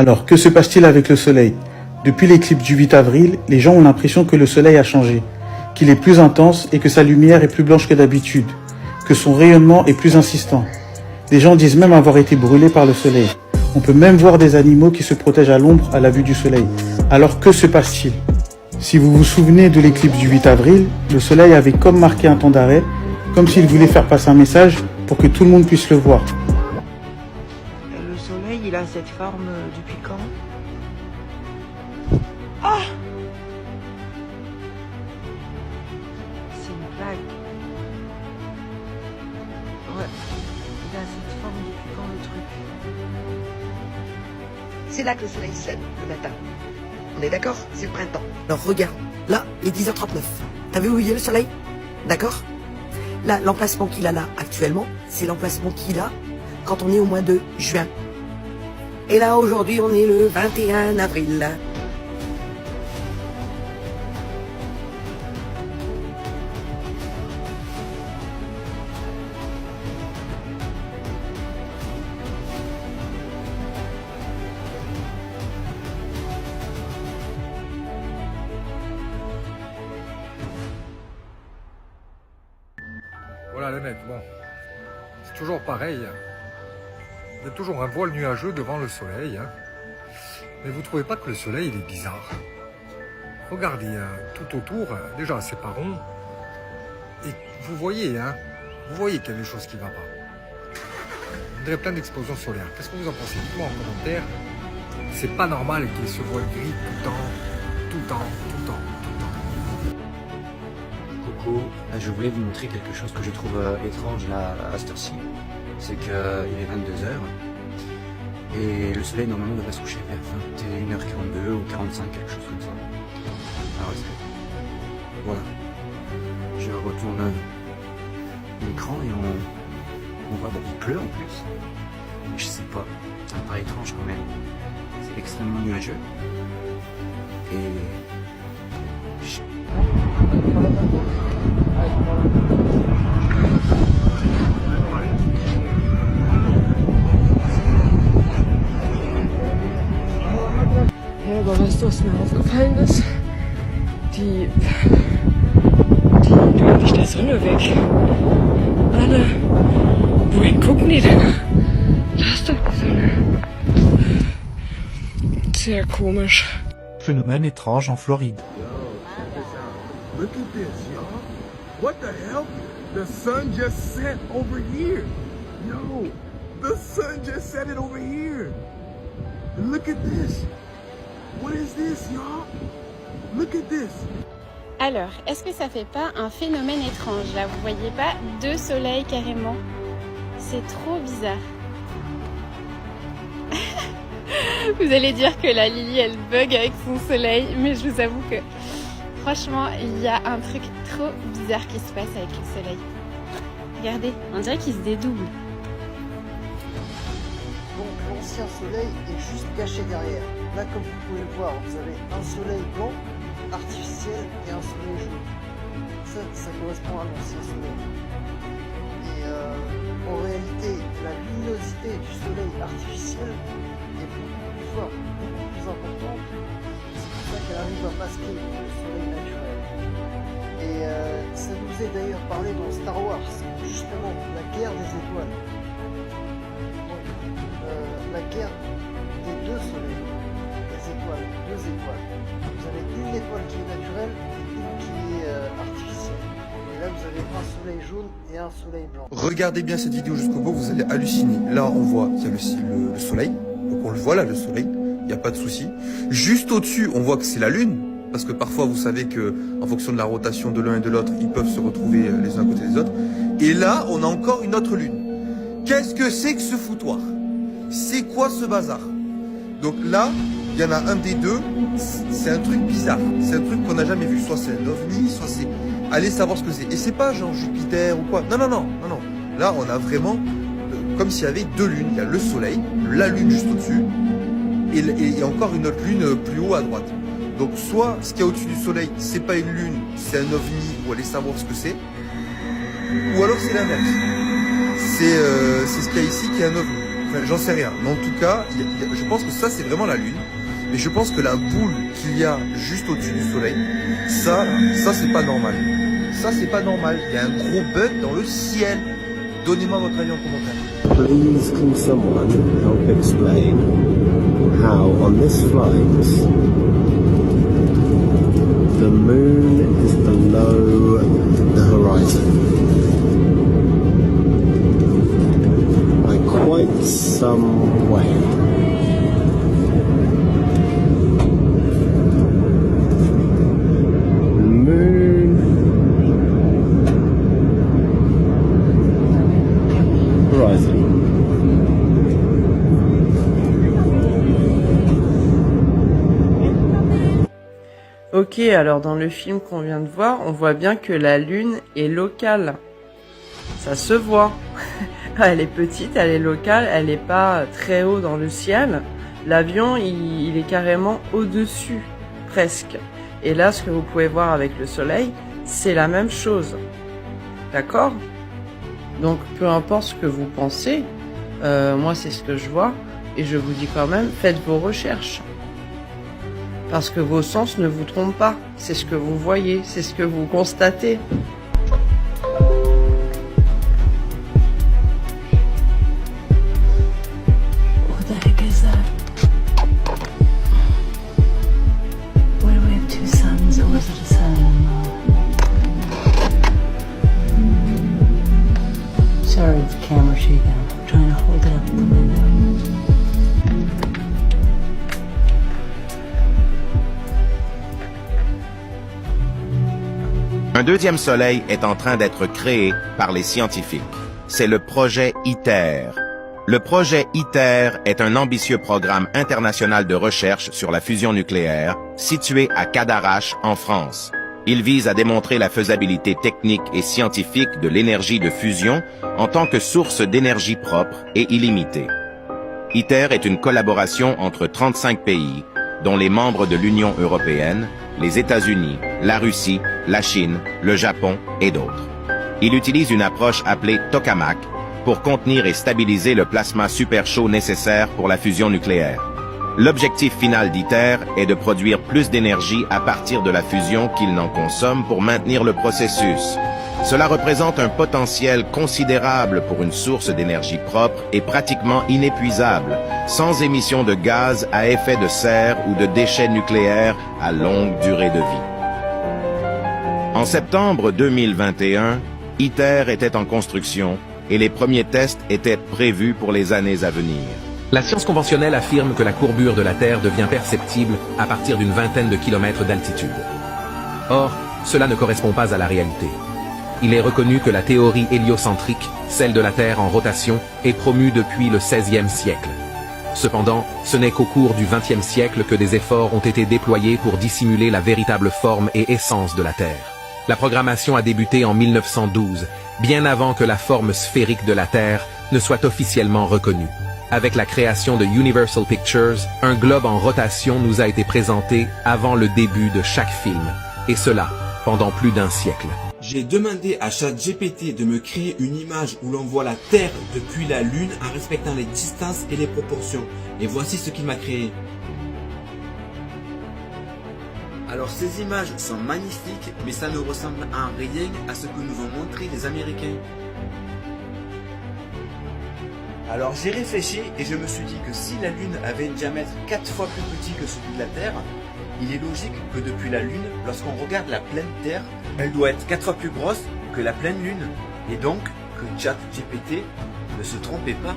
Alors, que se passe-t-il avec le soleil? Depuis l'éclipse du 8 avril, les gens ont l'impression que le soleil a changé, qu'il est plus intense et que sa lumière est plus blanche que d'habitude, que son rayonnement est plus insistant. Des gens disent même avoir été brûlés par le soleil. On peut même voir des animaux qui se protègent à l'ombre à la vue du soleil. Alors que se passe-t-il? Si vous vous souvenez de l'éclipse du 8 avril, le soleil avait comme marqué un temps d'arrêt, comme s'il voulait faire passer un message pour que tout le monde puisse le voir. Le soleil, il a cette forme depuis quand? Ah! C'est une blague. Ouais, il a cette forme depuis quand le truc? C'est là que le soleil se lève, le matin. On est d'accord? C'est le printemps. Alors regarde, là, il est 10h39. T'as vu où il est le soleil? D'accord? Là, l'emplacement qu'il a là, actuellement, c'est l'emplacement qu'il a quand on est au mois de juin. Et là, aujourd'hui, on est le 21 avril. Voilà les mecs, bon, c'est toujours pareil. Il y a toujours un voile nuageux devant le soleil. Hein. Mais vous trouvez pas que le soleil il est bizarre? Regardez, tout autour, déjà c'est pas rond. Et vous voyez qu'il y a des choses qui ne vont pas. On dirait plein d'explosions solaires. Qu'est-ce que vous en pensez? Dites-moi en commentaire. C'est pas normal qu'il y ait ce voile gris tout le temps, tout le temps, tout le temps. Coucou, je voulais vous montrer quelque chose que je trouve étrange là à cette heure-ci. C'est qu'il est 22h et le soleil normalement devrait se coucher vers 21h42 ou 45, quelque chose comme ça. Alors voilà, je retourne l'écran et on voit, bon, il pleut en plus, mais je sais pas, ça me paraît étrange quand même. C'est extrêmement nuageux et Ja, aber weißt du, was mir aufgefallen ist? Die tun nicht der Sonne weg. Alle, wohin gucken die denn? Da ist doch die Sonne. Sehr komisch. Phénomène étrange en Floride. Look at this, y'all. What the hell? The sun just set over here. Yo, the sun just set it over here. And look at this. What is this, y'all? Look at this. Alors, est-ce que ça fait pas un phénomène étrange? Là, vous voyez pas deux soleils carrément? C'est trop bizarre. Vous allez dire que la Lily, elle bug avec son soleil, mais je vous avoue que franchement, il y a un truc trop bizarre qui se passe avec le soleil. Regardez, on dirait qu'il se dédouble. Donc l'ancien soleil est juste caché derrière. Là, comme vous pouvez le voir, vous avez un soleil blanc, artificiel, et un soleil jaune. Ça correspond à l'ancien soleil. Et en réalité, la luminosité du soleil artificiel est beaucoup plus forte, beaucoup plus importante. C'est pour ça qu'elle arrive à masquer le soleil naturel. Et ça nous est d'ailleurs parlé dans Star Wars, justement, la guerre des étoiles. Donc, la guerre des deux soleils, des étoiles, deux étoiles. Vous avez une étoile qui est naturelle et une qui est artificielle. Et là, vous avez un soleil jaune et un soleil blanc. Regardez bien cette vidéo jusqu'au bout, vous allez halluciner. Là, on voit qu'il y a le soleil. Donc on le voit là, le soleil. Il n'y a pas de souci. Juste au-dessus, on voit que c'est la lune. Parce que parfois, vous savez que en fonction de la rotation de l'un et de l'autre, ils peuvent se retrouver les uns à côté des autres. Et là, on a encore une autre lune. Qu'est-ce que c'est que ce foutoir? C'est quoi ce bazar? Donc là, il y en a un des deux, c'est un truc bizarre. C'est un truc qu'on n'a jamais vu. Soit c'est un ovni, soit c'est... Allez savoir ce que c'est. Et c'est pas genre Jupiter ou quoi. Non. Là, on a vraiment comme s'il y avait deux lunes. Il y a le soleil, la lune juste au-dessus, et encore une autre lune plus haut à droite. Donc soit ce qu'il y a au-dessus du soleil, c'est pas une lune, c'est un ovni, ou allez savoir ce que c'est, ou alors c'est l'inverse. C'est ce qu'il y a ici qui est un ovni. Enfin, j'en sais rien. Mais en tout cas, je pense que ça, c'est vraiment la Lune. Mais je pense que la boule qu'il y a juste au-dessus du Soleil, ça c'est pas normal. Ça, c'est pas normal. Il y a un gros bug dans le ciel. Donnez-moi votre avis en commentaire. Please can someone help explain how on this flight the moon is below the horizon by quite some way. Ok, alors dans le film qu'on vient de voir, on voit bien que la Lune est locale. Ça se voit. Elle est petite, elle est locale, elle n'est pas très haut dans le ciel. L'avion, il est carrément au-dessus, presque. Et là, ce que vous pouvez voir avec le Soleil, c'est la même chose. D'accord ? Donc, peu importe ce que vous pensez, moi c'est ce que je vois, et je vous dis quand même, faites vos recherches. Parce que vos sens ne vous trompent pas. C'est ce que vous voyez, c'est ce que vous constatez. What the heck is that? What do we have, two suns, or is it a sun and a moon? Sorry, it's the camera shaking. I'm trying to hold it up at the window. Un deuxième soleil est en train d'être créé par les scientifiques. C'est le projet ITER. Le projet ITER est un ambitieux programme international de recherche sur la fusion nucléaire, situé à Cadarache, en France. Il vise à démontrer la faisabilité technique et scientifique de l'énergie de fusion en tant que source d'énergie propre et illimitée. ITER est une collaboration entre 35 pays, dont les membres de l'Union européenne, les États-Unis, la Russie, la Chine, le Japon et d'autres. Il utilise une approche appelée tokamak pour contenir et stabiliser le plasma super chaud nécessaire pour la fusion nucléaire. L'objectif final d'ITER est de produire plus d'énergie à partir de la fusion qu'il n'en consomme pour maintenir le processus. Cela représente un potentiel considérable pour une source d'énergie propre et pratiquement inépuisable, sans émission de gaz à effet de serre ou de déchets nucléaires à longue durée de vie. En septembre 2021, ITER était en construction et les premiers tests étaient prévus pour les années à venir. La science conventionnelle affirme que la courbure de la Terre devient perceptible à partir d'une vingtaine de kilomètres d'altitude. Or, cela ne correspond pas à la réalité. Il est reconnu que la théorie héliocentrique, celle de la Terre en rotation, est promue depuis le XVIe siècle. Cependant, ce n'est qu'au cours du XXe siècle que des efforts ont été déployés pour dissimuler la véritable forme et essence de la Terre. La programmation a débuté en 1912, bien avant que la forme sphérique de la Terre ne soit officiellement reconnue. Avec la création de Universal Pictures, un globe en rotation nous a été présenté avant le début de chaque film, et cela pendant plus d'un siècle. J'ai demandé à ChatGPT de me créer une image où l'on voit la Terre depuis la Lune en respectant les distances et les proportions. Et voici ce qu'il m'a créé. Alors ces images sont magnifiques, mais ça ne ressemble en rien à ce que nous ont montré les Américains. Alors j'ai réfléchi et je me suis dit que si la Lune avait un diamètre 4 fois plus petit que celui de la Terre, il est logique que depuis la Lune, lorsqu'on regarde la pleine Terre, elle doit être 4 fois plus grosse que la pleine Lune. Et donc, que ChatGPT ne se trompait pas.